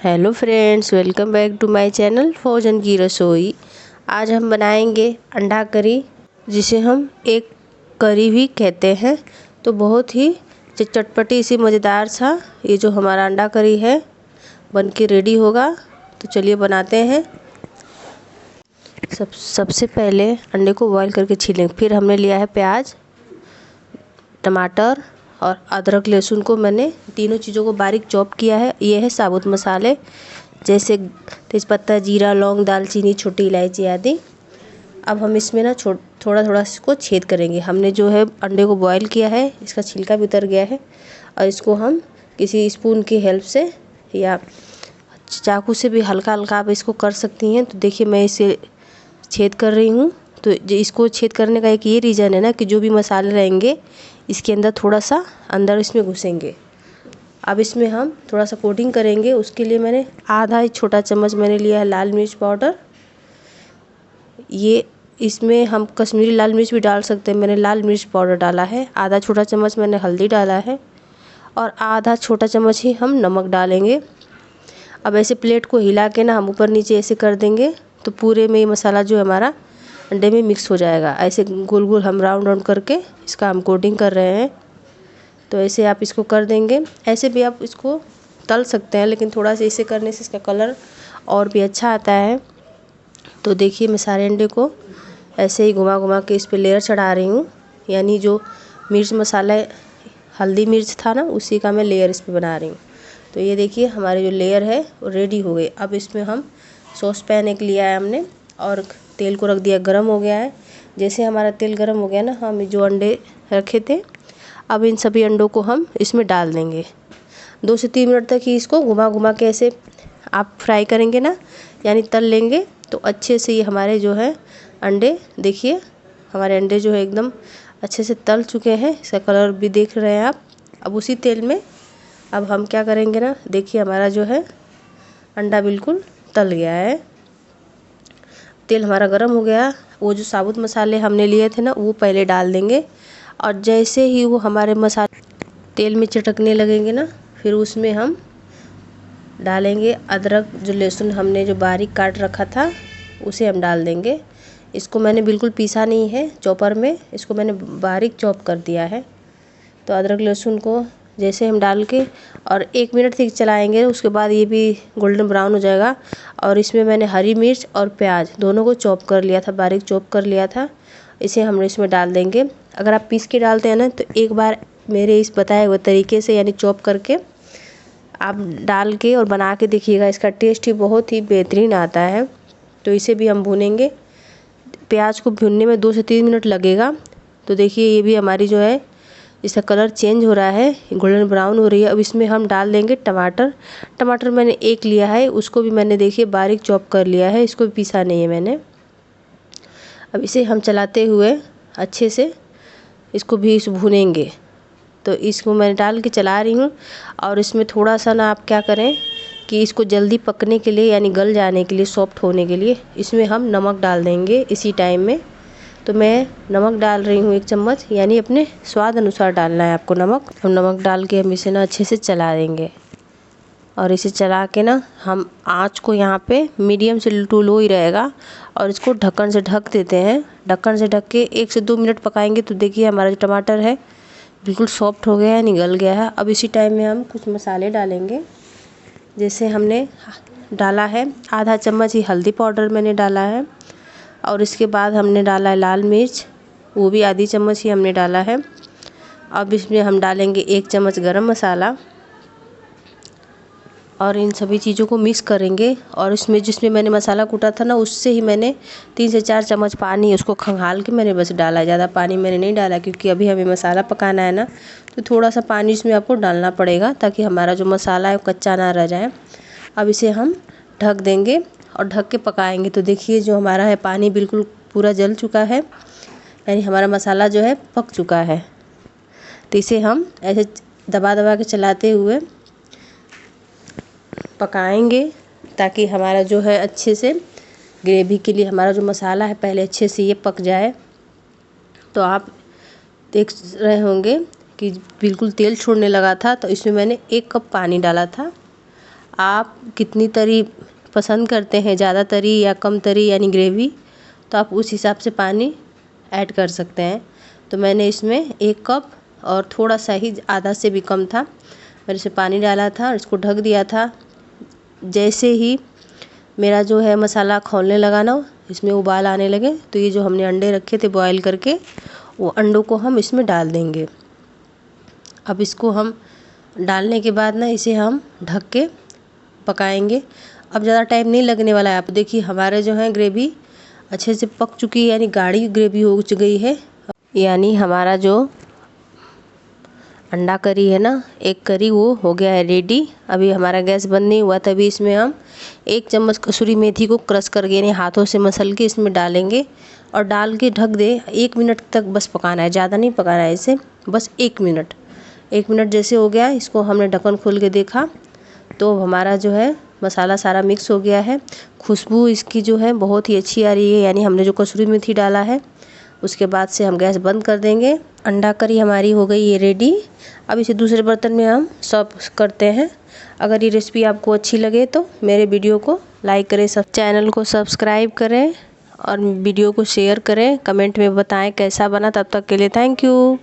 Hello friends, welcome back to my channel Faujan की रसोई। आज हम बनाएंगे अंडा करी, जिसे हम एक करी भी कहते हैं। तो बहुत ही चटपटी सी मज़ेदार सा ये जो हमारा अंडा करी है बन के रेडी होगा। तो चलिए बनाते हैं। सबसे पहले अंडे को बॉईल करके छीलेंगे। फिर हमने लिया है प्याज, टमाटर और अदरक लहसुन को मैंने तीनों चीज़ों को बारीक चॉप किया है। ये है साबुत मसाले जैसे तेज़पत्ता, जीरा, लौंग, दालचीनी, छोटी इलायची आदि। अब हम इसमें ना थोड़ा थोड़ा इसको छेद करेंगे। हमने जो है अंडे को बॉईल किया है, इसका छिलका भी उतर गया है और इसको हम किसी स्पून की हेल्प से या चाकू से भी हल्का हल्का आप इसको कर सकती हैं। तो देखिए मैं इसे छेद कर रही हूँ। तो इसको छेद करने का एक ये रीज़न है ना कि जो भी मसाले रहेंगे इसके अंदर थोड़ा सा अंदर इसमें घुसेंगे। अब इसमें हम थोड़ा सा कोटिंग करेंगे। उसके लिए मैंने आधा छोटा चम्मच मैंने लिया है लाल मिर्च पाउडर। ये इसमें हम कश्मीरी लाल मिर्च भी डाल सकते हैं। मैंने लाल मिर्च पाउडर डाला है। आधा छोटा चम्मच मैंने हल्दी डाला है और आधा छोटा चम्मच ही हम नमक डालेंगे। अब ऐसे प्लेट को हिला के ना हम ऊपर नीचे ऐसे कर देंगे तो पूरे में ये मसाला जो हमारा अंडे में मिक्स हो जाएगा। ऐसे गोल गोल हम राउंड करके इसका हम कोटिंग कर रहे हैं। तो ऐसे आप इसको कर देंगे। ऐसे भी आप इसको तल सकते हैं, लेकिन थोड़ा सा इसे करने से इसका कलर और भी अच्छा आता है। तो देखिए मैं सारे अंडे को ऐसे ही घुमा घुमा के इस पे लेयर चढ़ा रही हूँ। यानी जो मिर्च मसाला हल्दी मिर्च था ना, उसी का मैं लेयर इस पे बना रही हूँ। तो ये देखिए हमारे जो लेयर है वो रेडी हो गई। अब इसमें हम सॉस पैन एक लिया है हमने और तेल को रख दिया, गर्म हो गया है। जैसे हमारा तेल गर्म हो गया ना, हम जो अंडे रखे थे अब इन सभी अंडों को हम इसमें डाल देंगे। 2 से 3 मिनट तक ही इसको घुमा घुमा के ऐसे आप फ्राई करेंगे ना, यानी तल लेंगे तो अच्छे से ये हमारे जो है अंडे, देखिए हमारे अंडे जो है एकदम अच्छे से तल चुके हैं। इसका कलर भी देख रहे हैं आप। अब उसी तेल में अब हम क्या करेंगे ना, देखिए हमारा जो है अंडा बिल्कुल तल गया है। तेल हमारा गर्म हो गया। वो जो साबुत मसाले हमने लिए थे ना वो पहले डाल देंगे और जैसे ही वो हमारे मसाले तेल में चटकने लगेंगे ना, फिर उसमें हम डालेंगे अदरक, जो लहसुन हमने जो बारीक काट रखा था उसे हम डाल देंगे। इसको मैंने बिल्कुल पीसा नहीं है चॉपर में, इसको मैंने बारीक चॉप कर दिया है। तो अदरक लहसुन को जैसे हम डाल के और 1 मिनट तक चलाएंगे, उसके बाद ये भी गोल्डन ब्राउन हो जाएगा। और इसमें मैंने हरी मिर्च और प्याज दोनों को चॉप कर लिया था, बारीक चॉप कर लिया था। इसे हम इसमें डाल देंगे। अगर आप पीस के डालते हैं ना तो एक बार मेरे इस बताए हुए तरीके से यानी चॉप करके आप डाल के और बना के देखिएगा, इसका टेस्ट ही बहुत ही बेहतरीन आता है। तो इसे भी हम भूनेंगे। प्याज को भूनने में 2 से 3 मिनट लगेगा। तो देखिए ये भी हमारी जो है इसका कलर चेंज हो रहा है, गोल्डन ब्राउन हो रही है। अब इसमें हम डाल देंगे टमाटर। टमाटर मैंने एक लिया है, उसको भी मैंने देखिए बारीक चॉप कर लिया है, इसको भी पीसा नहीं है मैंने। अब इसे हम चलाते हुए अच्छे से इसको भी भूनेंगे। तो इसको मैं डाल के चला रही हूँ और इसमें थोड़ा सा ना आप क्या करें कि इसको जल्दी पकने के लिए यानी गल जाने के लिए, सॉफ्ट होने के लिए इसमें हम नमक डाल देंगे इसी टाइम में। तो मैं नमक डाल रही हूँ 1 चम्मच, यानी अपने स्वाद अनुसार डालना है आपको नमक। हम नमक डाल के हम इसे ना अच्छे से चला देंगे और इसे चला के ना हम आँच को यहाँ पे मीडियम से टू लो ही रहेगा और इसको ढक्कन से ढक देते हैं। ढक्कन से ढक के 1 से 2 मिनट पकाएंगे। तो देखिए हमारा जो टमाटर है बिल्कुल सॉफ्ट हो गया है, निगल गया है। अब इसी टाइम में हम कुछ मसाले डालेंगे। जैसे हमने डाला है आधा चम्मच ही हल्दी पाउडर मैंने डाला है और इसके बाद हमने डाला है लाल मिर्च, वो भी आधी चम्मच ही हमने डाला है। अब इसमें हम डालेंगे 1 चम्मच गरम मसाला और इन सभी चीज़ों को मिक्स करेंगे। और इसमें जिसमें मैंने मसाला कूटा था ना, उससे ही मैंने 3 से 4 चम्मच पानी उसको खंगाल के मैंने बस डाला है। ज़्यादा पानी मैंने नहीं डाला क्योंकि अभी हमें मसाला पकाना है ना, तो थोड़ा सा पानी इसमें आपको डालना पड़ेगा ताकि हमारा जो मसाला है वो कच्चा ना रह जाए। अब इसे हम ढक देंगे और ढक के पकाएंगे। तो देखिए जो हमारा है पानी बिल्कुल पूरा जल चुका है, यानी हमारा मसाला जो है पक चुका है। तो इसे हम ऐसे दबा दबा के चलाते हुए पकाएंगे ताकि हमारा जो है अच्छे से ग्रेवी के लिए हमारा जो मसाला है पहले अच्छे से ये पक जाए। तो आप देख रहे होंगे कि बिल्कुल तेल छोड़ने लगा था। तो इसमें मैंने 1 कप पानी डाला था आप कितनी तरी पसंद करते हैं, ज़्यादा तरी या कम तरी यानी ग्रेवी, तो आप उस हिसाब से पानी ऐड कर सकते हैं। तो मैंने इसमें 1 कप और थोड़ा सा ही, आधा से भी कम था, मैंने इसमें पानी डाला था और इसको ढक दिया था। जैसे ही मेरा जो है मसाला खौलने लगा ना, इसमें उबाल आने लगे, तो ये जो हमने अंडे रखे थे बॉईल करके, वो अंडों को हम इसमें डाल देंगे। अब इसको हम डालने के बाद ना इसे हम ढक के पकाएंगे। अब ज़्यादा टाइम नहीं लगने वाला है। आप देखिए हमारे जो है ग्रेवी अच्छे से पक चुकी है, यानी गाढ़ी ग्रेवी हो गई है। यानी हमारा जो अंडा करी है ना, एक करी वो हो गया है रेडी। अभी हमारा गैस बंद नहीं हुआ, तभी इसमें हम 1 चम्मच कसूरी मेथी को क्रश करके यानी हाथों से मसल के इसमें डालेंगे और डाल के ढक दे। 1 मिनट तक बस पकाना है, ज़्यादा नहीं पकाना है इसे, बस 1 मिनट। 1 मिनट जैसे हो गया, इसको हमने ढक्कन खोल के देखा तो हमारा जो है मसाला सारा मिक्स हो गया है। खुशबू इसकी जो है बहुत ही अच्छी आ रही है, यानी हमने जो कसूरी मेथी डाला है। उसके बाद से हम गैस बंद कर देंगे। अंडा करी हमारी हो गई है रेडी। अब इसे दूसरे बर्तन में हम सर्व करते हैं। अगर ये रेसिपी आपको अच्छी लगे तो मेरे वीडियो को लाइक करें, चैनल को सब्सक्राइब करें और वीडियो को शेयर करें, कमेंट में बताएं कैसा बना। तब तक के लिए थैंक यू।